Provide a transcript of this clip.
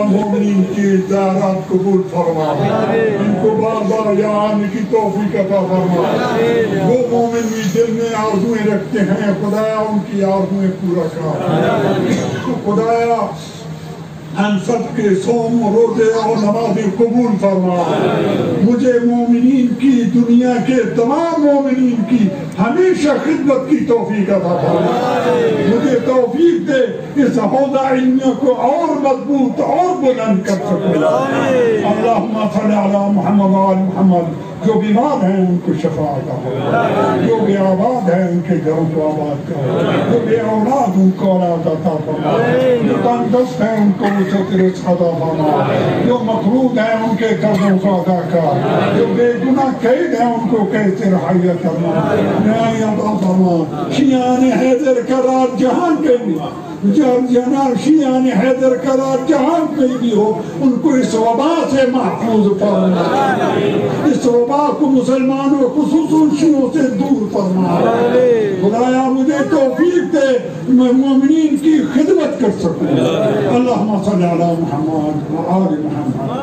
مومنین کی دعوت قبول فرما، ان کو بار بار یہاں آنے کی توفیق عطا فرما۔ وہ مومن بھی دل میں آرزویں رکھتے ہیں، خدایا ان کی آرزویں پورا کر۔ خدایا ہم سب کے صوم روزے اور نمازیں قبول فرما۔ مجھے مومنین کی، دنیا کے تمام مومنین کی ہمیشہ خدمت کی توفیق عطا فرما۔ مجھے توفیق دے اس حوضہ علمیہ کو اور مضبوط اور بلند کر سکے۔ اللہم صلی علی محمد و آل محمد۔ جو بیمار ہیں ان کو شفا عطا فرما، جو بے آباد ہیں ان کے گھروں کو آباد کر، جو بے اولاد ان کو اولاد عطا فرما، جو تندرست ہیں ان کو وسعت رزق عطا فرما، جو مقروض ہیں ان کے قرضوں کو ادا کر، جو بے گناہ قید ہیں ان کو قید سے رہائی فرما، رہائی عطا فرما۔ شیعان حیدر قرار جہاں کے بھی، جناب شیعان حیدر قرار جہاں کہیں بھی ہو، ان کو اس وبا سے محفوظ فرما، اس وبا کو مسلمانوں خصوصاً شیعوں سے دور فرما۔ خدایا مجھے توفیق دے میں مومنین کی خدمت کر سکوں۔ اللہم صلی علی محمد و آل محمد۔